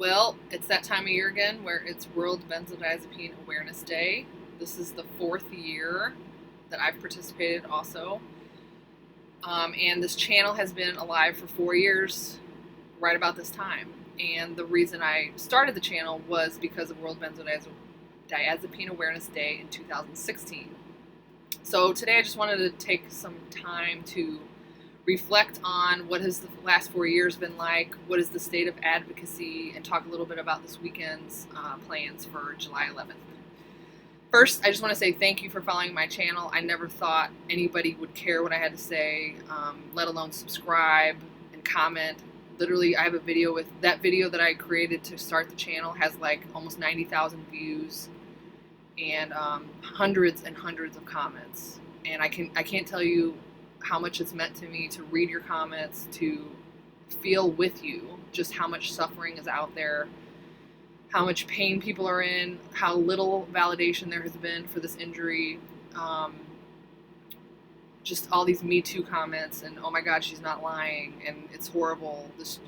Well, it's that time of year again where it's World Benzodiazepine Awareness Day. This is the fourth year that I've participated also. And this channel has been alive for 4 years right about this time. And the reason I started the channel was because of World Benzodiazepine Awareness Day in 2016. So today I just wanted to take some time to reflect on what has the last 4 years been like, what is the state of advocacy, and talk a little bit about this weekend's plans for July 11th. First, I just want to say thank you for following my channel. I never thought anybody would care what I had to say, let alone subscribe and comment. Literally, I have a video with that video that I created to start the channel has like almost 90,000 views and hundreds and hundreds of comments. And I can't tell you how much it's meant to me to read your comments, to feel with you just how much suffering is out there, how much pain people are in, how little validation there has been for this injury. Just all these Me Too comments and, oh my God, she's not lying and it's horrible. This,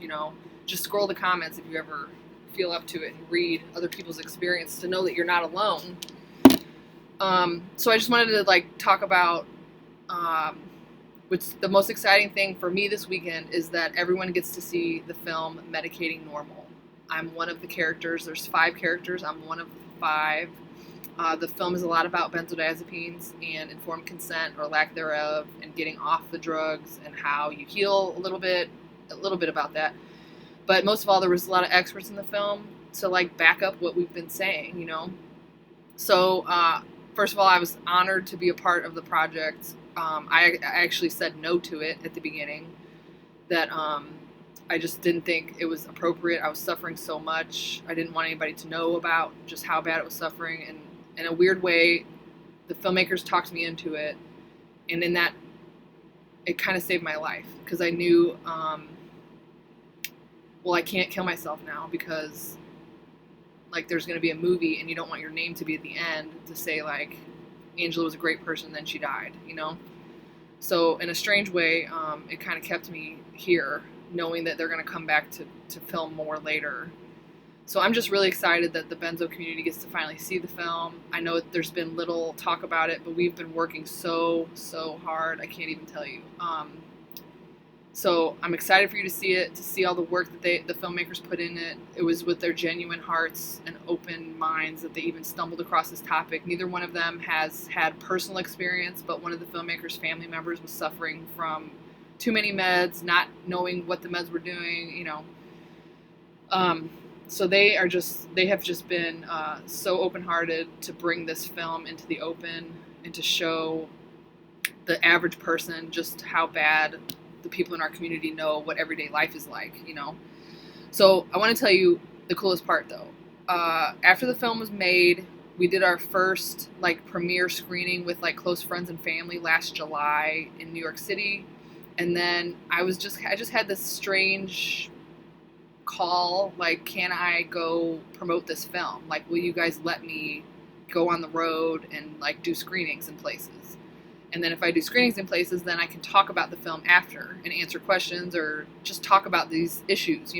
just scroll the comments if you ever feel up to it and read other people's experience to know that you're not alone. So I just wanted to talk about what's the most exciting thing for me this weekend is that everyone gets to see the film Medicating Normal. I'm one of the characters. There's 5 characters. I'm one of the 5. The film is a lot about benzodiazepines and informed consent or lack thereof and getting off the drugs and how you heal a little bit about that. But most of all, there was a lot of experts in the film to back up what we've been saying, So first of all, I was honored to be a part of the project. I actually said no to it at the beginning, that I just didn't think it was appropriate. I was suffering so much. I didn't want anybody to know about just how bad it was suffering. And in a weird way, the filmmakers talked me into it. And in that, it kind of saved my life because I knew, well, I can't kill myself now because there's going to be a movie and you don't want your name to be at the end to say Angela was a great person, then she died, So in a strange way, it kind of kept me here, knowing that they're going to come back to film more later. So I'm just really excited that the Benzo community gets to finally see the film. I know there's been little talk about it, but we've been working so hard. I can't even tell you. So I'm excited for you to see it, to see all the work that the filmmakers put in it. It was with their genuine hearts and open minds that they even stumbled across this topic. Neither one of them has had personal experience, but one of the filmmakers' family members was suffering from too many meds, not knowing what the meds were doing, So they have just been so open-hearted to bring this film into the open and to show the average person just how bad the people in our community know what everyday life is like, So I want to tell you the coolest part, though. After the film was made, we did our first premiere screening with close friends and family last July in New York City, and then I just had this strange call, can I go promote this film? Will you guys let me go on the road and do screenings in places? And then if I do screenings in places, then I can talk about the film after and answer questions or just talk about these issues,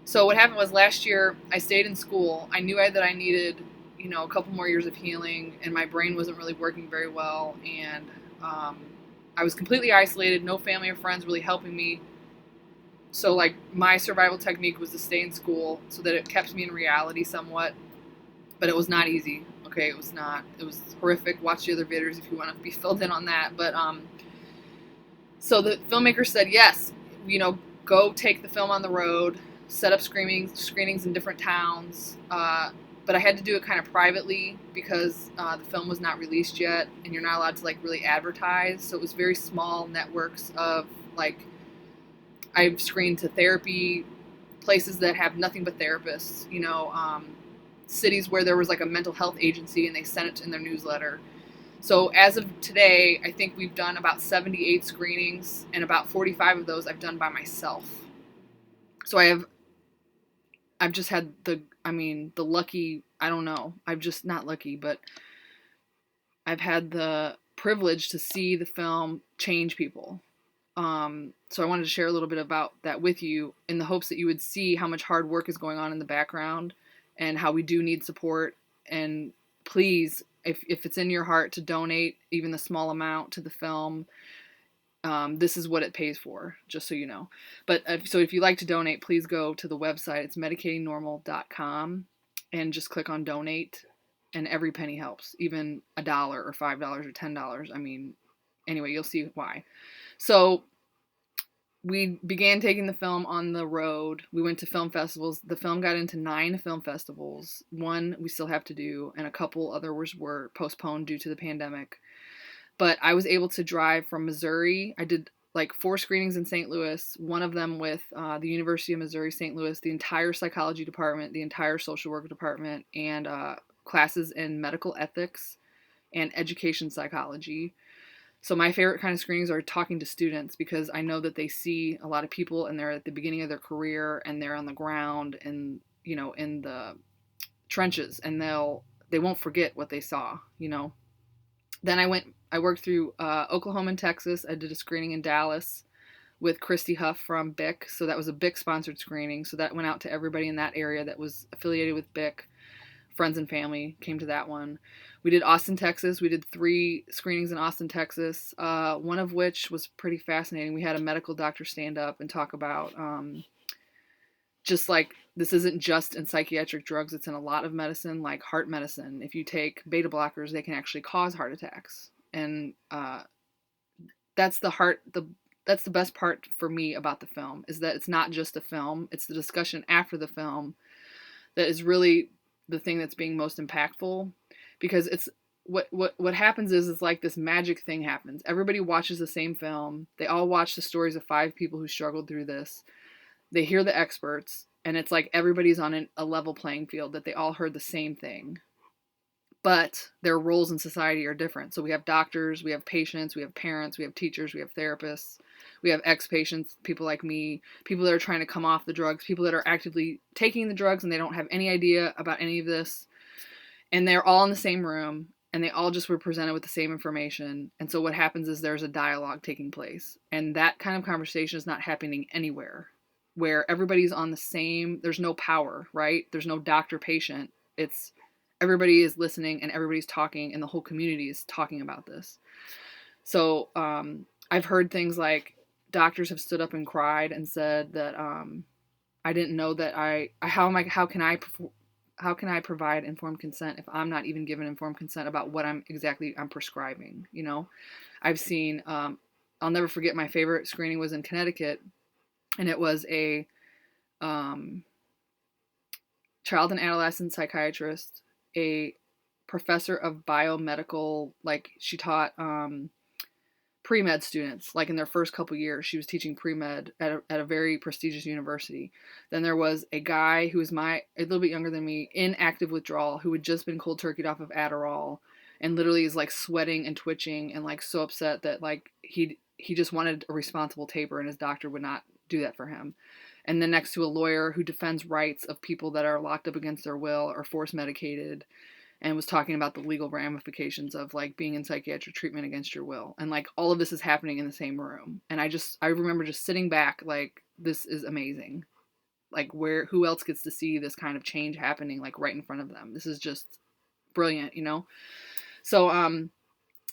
So what happened was last year I stayed in school. I knew that I needed, a couple more years of healing, and my brain wasn't really working very well. And I was completely isolated, no family or friends really helping me. So my survival technique was to stay in school so that it kept me in reality somewhat, but it was not easy. Okay, it was not. It was horrific. Watch the other videos if you want to be filled in on that. But so the filmmaker said, yes, go take the film on the road, set up screenings in different towns. But I had to do it kind of privately because the film was not released yet, and you're not allowed to really advertise. So it was very small networks of I've screened to therapy places that have nothing but therapists. Cities where there was a mental health agency and they sent it in their newsletter. So as of today, I think we've done about 78 screenings, and about 45 of those I've done by myself. So I've just had the lucky, I don't know, I've just not lucky, but I've had the privilege to see the film change people. So I wanted to share a little bit about that with you in the hopes that you would see how much hard work is going on in the background and how we do need support. And please, if it's in your heart to donate even the small amount to the film, this is what it pays for, just so you know. But so if you'd like to donate, please go to the website. It's medicatingnormal.com and just click on donate. And every penny helps, even $1 or $5 or $10. I mean, anyway, you'll see why. So we began taking the film on the road. We went to film festivals. The film got into 9 film festivals. One we still have to do, and a couple others were postponed due to the pandemic. But I was able to drive from Missouri. I did like 4 screenings in St. Louis, one of them with the University of Missouri St. Louis, the entire psychology department, the entire social work department, and classes in medical ethics and education psychology. So my favorite kind of screenings are talking to students, because I know that they see a lot of people and they're at the beginning of their career and they're on the ground and, you know, in the trenches, and they won't forget what they saw, you know. Then I worked through Oklahoma and Texas. I did a screening in Dallas with Christy Huff from BIC. So that was a BIC sponsored screening. So that went out to everybody in that area that was affiliated with BIC. Friends and family came to that one. We did Austin, Texas. We did 3 screenings in Austin, Texas, one of which was pretty fascinating. We had a medical doctor stand up and talk about just like, this isn't just in psychiatric drugs, it's in a lot of medicine, like heart medicine. If you take beta blockers, they can actually cause heart attacks. And that's the best part for me about the film, is that it's not just a film, it's the discussion after the film that is really the thing that's being most impactful. Because it's what happens is it's like this magic thing happens. Everybody watches the same film. They all watch the stories of 5 people who struggled through this. They hear the experts, and it's like everybody's on a level playing field, that they all heard the same thing. But their roles in society are different. So we have doctors, we have patients, we have parents, we have teachers, we have therapists, we have ex-patients, people like me, people that are trying to come off the drugs, people that are actively taking the drugs and they don't have any idea about any of this. And they're all in the same room, and they all just were presented with the same information. And so what happens is there's a dialogue taking place. And that kind of conversation is not happening anywhere, where everybody's on the same, there's no power, right? There's no doctor-patient. It's everybody is listening and everybody's talking, and the whole community is talking about this. So I've heard things like doctors have stood up and cried and said that I didn't know that how can I provide informed consent if I'm not even given informed consent about what I'm prescribing, you know? I've seen, I'll never forget, my favorite screening was in Connecticut, and it was a child and adolescent psychiatrist, a professor of biomedical, like she taught pre-med students, like in their first couple years, she was teaching pre-med at a very prestigious university. Then there was a guy who was a little bit younger than me, in active withdrawal, who had just been cold turkeyed off of Adderall, and literally is like sweating and twitching and like so upset that like he just wanted a responsible taper, and his doctor would not do that for him. And then next to a lawyer who defends rights of people that are locked up against their will or force medicated, and was talking about the legal ramifications of like being in psychiatric treatment against your will. And like all of this is happening in the same room. And I remember just sitting back like, this is amazing. Like who else gets to see this kind of change happening like right in front of them? This is just brilliant, you know? So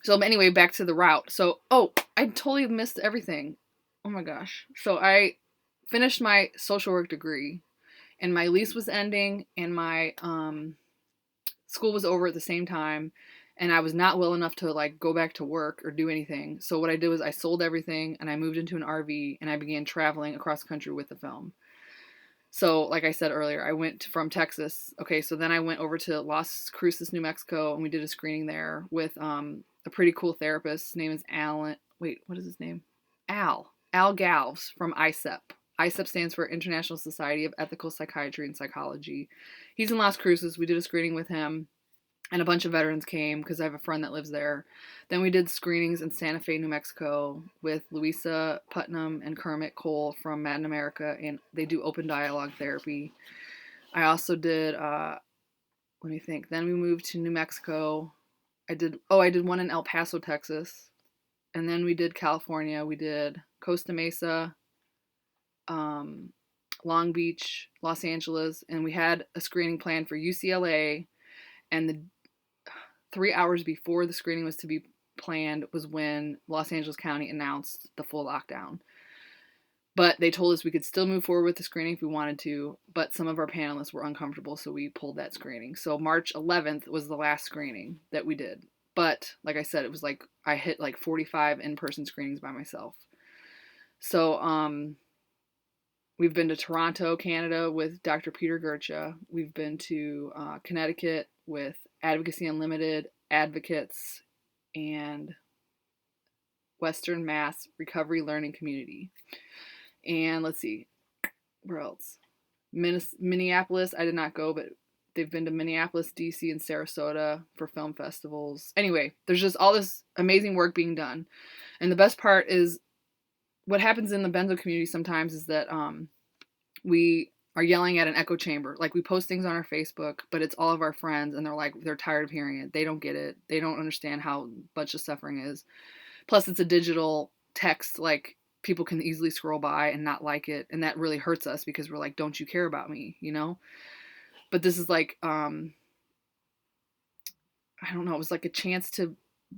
anyway, back to the route. So, I totally missed everything. Oh my gosh. So I finished my social work degree, and my lease was ending, and my school was over at the same time, and I was not well enough to like go back to work or do anything. So what I did was I sold everything, and I moved into an RV, and I began traveling across the country with the film. So like I said earlier, I went from Texas. Okay, so then I went over to Las Cruces, New Mexico, and we did a screening there with a pretty cool therapist. His name is Alan. Wait, what is his name? Al Galves from ISEP. ISEP stands for International Society of Ethical Psychiatry and Psychology. He's in Las Cruces. We did a screening with him, and a bunch of veterans came because I have a friend that lives there. Then we did screenings in Santa Fe, New Mexico with Louisa Putnam and Kermit Cole from Mad in America, and they do open dialogue therapy. I also did, let me think. Then we moved to New Mexico. I did one in El Paso, Texas. And then we did California. We did Costa Mesa, Long Beach, Los Angeles, and we had a screening planned for UCLA, and the 3 hours before the screening was to be planned was when Los Angeles County announced the full lockdown. But they told us we could still move forward with the screening if we wanted to, but some of our panelists were uncomfortable, so we pulled that screening. So March 11th was the last screening that we did. But like I said, it was like I hit like 45 in-person screenings by myself. So we've been to Toronto, Canada with Dr. Peter Gercha. We've been to Connecticut with Advocacy Unlimited, Advocates, and Western Mass Recovery Learning Community. And let's see, where else? Minneapolis, I did not go, but they've been to Minneapolis, DC, and Sarasota for film festivals. Anyway, there's just all this amazing work being done. And the best part is what happens in the benzo community sometimes is that we are yelling at an echo chamber. Like, we post things on our Facebook, but it's all of our friends, and they're tired of hearing it. They don't get it. They don't understand how much the suffering is. Plus, it's a digital text, like, people can easily scroll by and not like it, and that really hurts us because we're like, don't you care about me, you know? But this is like, I don't know, it was like a chance to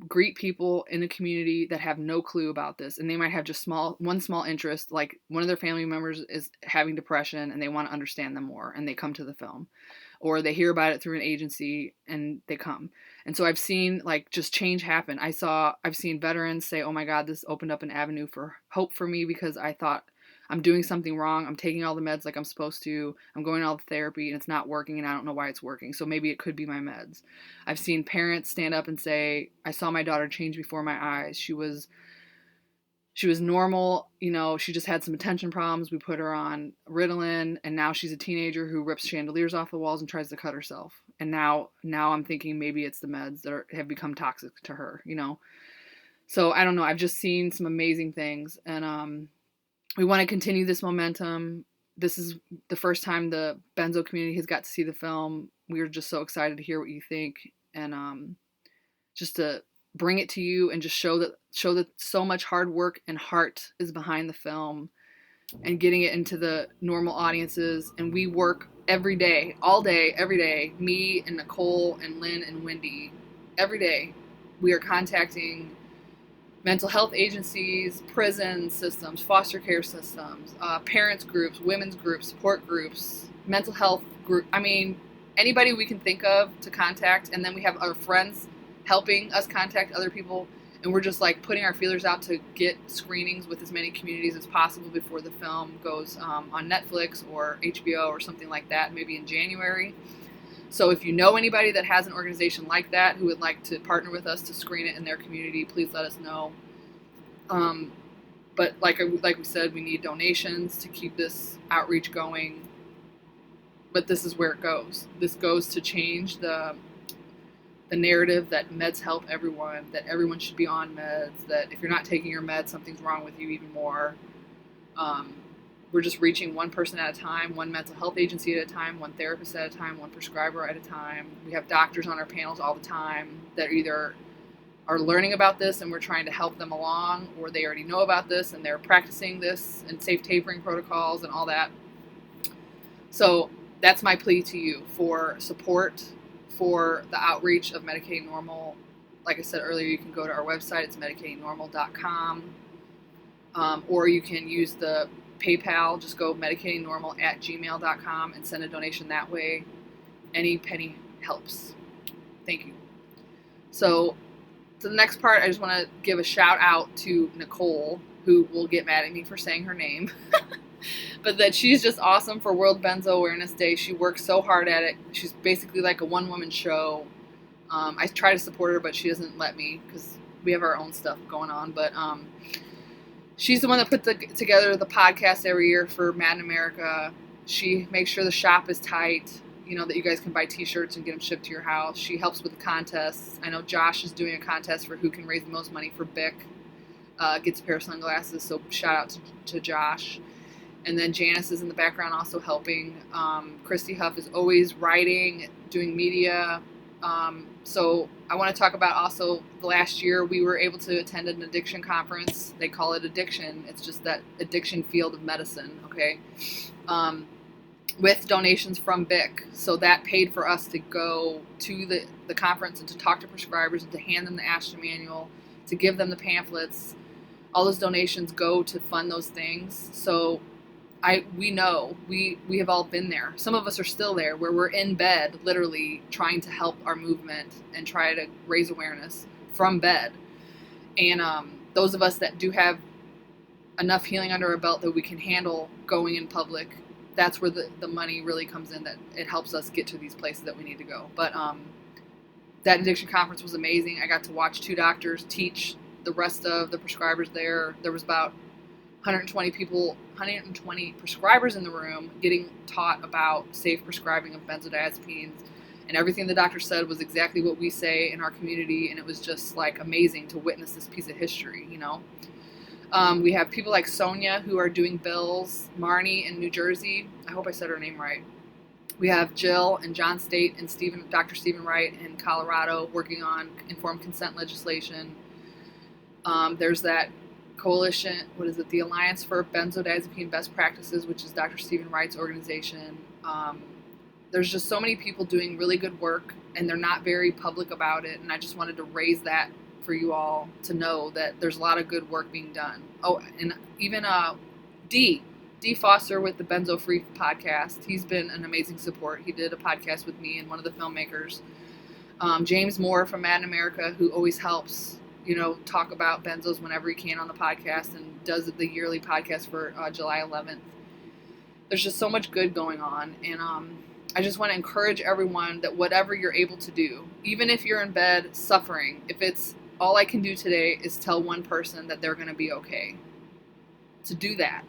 greet people in a community that have no clue about this, and they might have just one small interest, like one of their family members is having depression and they want to understand them more, and they come to the film, or they hear about it through an agency and they come. And so I've seen like just change happen. I've seen veterans say, oh my God, this opened up an avenue for hope for me, because I thought I'm doing something wrong. I'm taking all the meds like I'm supposed to. I'm going to all the therapy and it's not working, and I don't know why it's working. So maybe it could be my meds. I've seen parents stand up and say, I saw my daughter change before my eyes. She was normal, you know, she just had some attention problems. We put her on Ritalin, and now she's a teenager who rips chandeliers off the walls and tries to cut herself. And now I'm thinking maybe it's the meds that have become toxic to her, you know? So I don't know. I've just seen some amazing things, and we want to continue this momentum. This is the first time the benzo community has got to see the film. We are just so excited to hear what you think, and just to bring it to you and just show that so much hard work and heart is behind the film, and getting it into the normal audiences. And we work every day, all day, every day. Me and Nicole and Lynn and Wendy, every day we are contacting mental health agencies, prison systems, foster care systems, parents groups, women's groups, support groups, mental health group. I mean, anybody we can think of to contact. And then we have our friends helping us contact other people. And we're just like putting our feelers out to get screenings with as many communities as possible before the film goes on Netflix or HBO or something like that, maybe in January. So if you know anybody that has an organization like that who would like to partner with us to screen it in their community, please let us know. But like we said, we need donations to keep this outreach going. But this is where it goes. This goes to change the narrative that meds help everyone, that everyone should be on meds, that if you're not taking your meds, something's wrong with you even more. We're just reaching one person at a time, one mental health agency at a time, one therapist at a time, one prescriber at a time. We have doctors on our panels all the time that either are learning about this and we're trying to help them along, or they already know about this and they're practicing this and safe tapering protocols and all that. So that's my plea to you for support for the outreach of Medicating Normal. Like I said earlier, you can go to our website. It's medicatingnormal.com, or you can use the PayPal. Just go medicatingnormal@gmail.com and send a donation that way. Any penny helps. Thank you. So to the next part, I just want to give a shout out to Nicole, who will get mad at me for saying her name. But that she's just awesome for World Benzo Awareness Day. She works so hard at it. She's basically like a one-woman show. I try to support her, but she doesn't let me because we have our own stuff going on. But she's the one that put together the podcast every year for Mad in America. She makes sure the shop is tight, you know, that you guys can buy t-shirts and get them shipped to your house. She helps with the contests. I know Josh is doing a contest for who can raise the most money for Bic. Gets a pair of sunglasses, so shout out to Josh. And then Janice is in the background also helping. Christy Huff is always writing, doing media. So I want to talk about also the last year we were able to attend an addiction conference. They call it addiction. It's just that addiction field of medicine, okay? With donations from BIC. So that paid for us to go to the conference and to talk to prescribers and to hand them the action manual, to give them the pamphlets. All those donations go to fund those things. So we know, we have all been there. Some of us are still there, where we're in bed literally trying to help our movement and try to raise awareness from bed. And those of us that do have enough healing under our belt that we can handle going in public, that's where the money really comes in, that it helps us get to these places that we need to go. But that addiction conference was amazing. I got to watch 2 doctors teach the rest of the prescribers there. There was about 120 prescribers in the room getting taught about safe prescribing of benzodiazepines, and everything the doctor said was exactly what we say in our community, and it was just like amazing to witness this piece of history, you know. We have people like Sonia who are doing bills, Marnie in New Jersey. I hope I said her name right. We have Jill and John State and Dr. Stephen Wright in Colorado working on informed consent legislation. There's that coalition, the Alliance for Benzodiazepine Best Practices, which is Dr. Stephen Wright's organization. There's just so many people doing really good work, and they're not very public about it, and I just wanted to raise that for you all to know that there's a lot of good work being done. Oh, and even D Foster with the Benzo Free podcast, he's been an amazing support. He did a podcast with me and one of the filmmakers. James Moore from Mad in America, who always helps, you know, talk about benzos whenever he can on the podcast, and does the yearly podcast for July 11th. There's just so much good going on, and I just want to encourage everyone that whatever you're able to do, even if you're in bed suffering, if it's all I can do today is tell one person that they're going to be okay, to do that.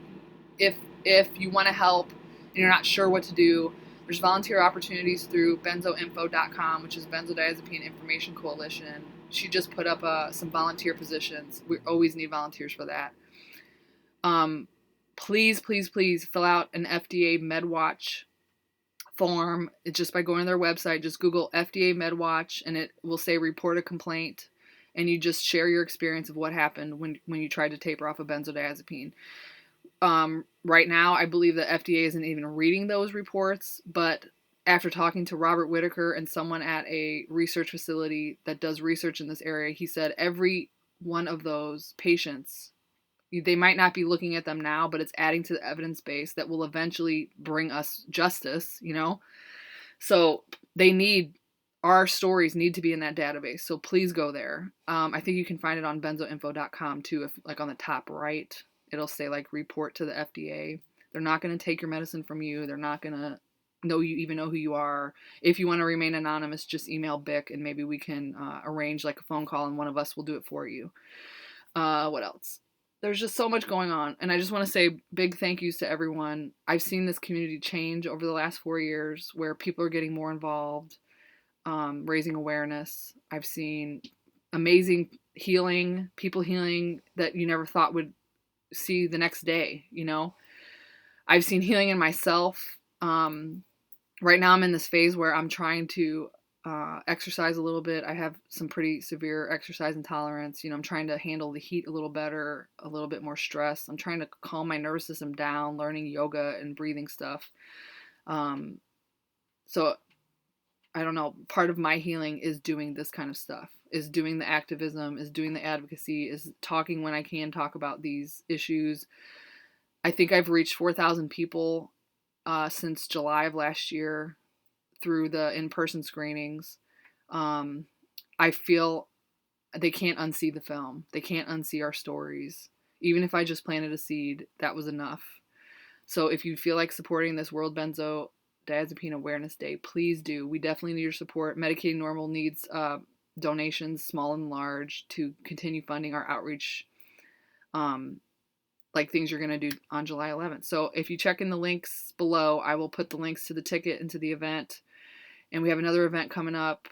If you want to help and you're not sure what to do, there's volunteer opportunities through benzoinfo.com, which is Benzodiazepine Information Coalition. She just put up some volunteer positions. We always need volunteers for that. Please fill out an FDA MedWatch form. It's just by going to their website. Just Google FDA MedWatch, and it will say report a complaint. And you just share your experience of what happened when you tried to taper off a benzodiazepine. Right now, I believe the FDA isn't even reading those reports, but after talking to Robert Whitaker and someone at a research facility that does research in this area, he said every one of those patients, they might not be looking at them now, but it's adding to the evidence base that will eventually bring us justice, you know? So our stories need to be in that database, so please go there. I think you can find it on benzoinfo.com too, if like on the top right, it'll say like report to the FDA. They're not going to take your medicine from you. They're not going to know who you are. If you want to remain anonymous, just email BIC and maybe we can arrange like a phone call and one of us will do it for you. What else? There's just so much going on, and I just want to say big thank yous to everyone. I've seen this community change over the last 4 years, where people are getting more involved, raising awareness. I've seen amazing healing, people healing that you never thought would see the next day, you know. I've seen healing in myself. Right now I'm in this phase where I'm trying to exercise a little bit. I have some pretty severe exercise intolerance. You know, I'm trying to handle the heat a little better, a little bit more stress. I'm trying to calm my nervous system down, learning yoga and breathing stuff. So I don't know, part of my healing is doing this kind of stuff, is doing the activism, is doing the advocacy, is talking when I can talk about these issues. I think I've reached 4,000 people since July of last year through the in-person screenings. I feel they can't unsee the film. They can't unsee our stories. Even if I just planted a seed, that was enough. So if you feel like supporting this World Benzodiazepine Awareness Day, please do. We definitely need your support. Medicating Normal needs donations, small and large, to continue funding our outreach, like things you're going to do on July 11th. So if you check in the links below, I will put the links to the ticket and to the event. And we have another event coming up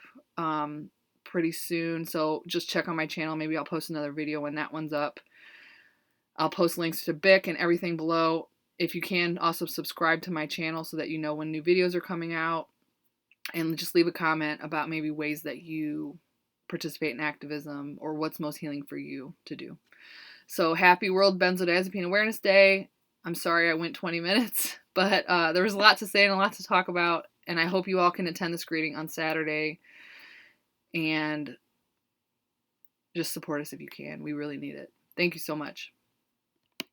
pretty soon. So just check on my channel. Maybe I'll post another video when that one's up. I'll post links to BIC and everything below. If you can, also subscribe to my channel so that you know when new videos are coming out. and just leave a comment about maybe ways that you participate in activism or what's most healing for you to do. So happy World Benzodiazepine Awareness Day. I'm sorry I went 20 minutes, but there was a lot to say and a lot to talk about, and I hope you all can attend the screening on Saturday and just support us if you can. We really need it. Thank you so much.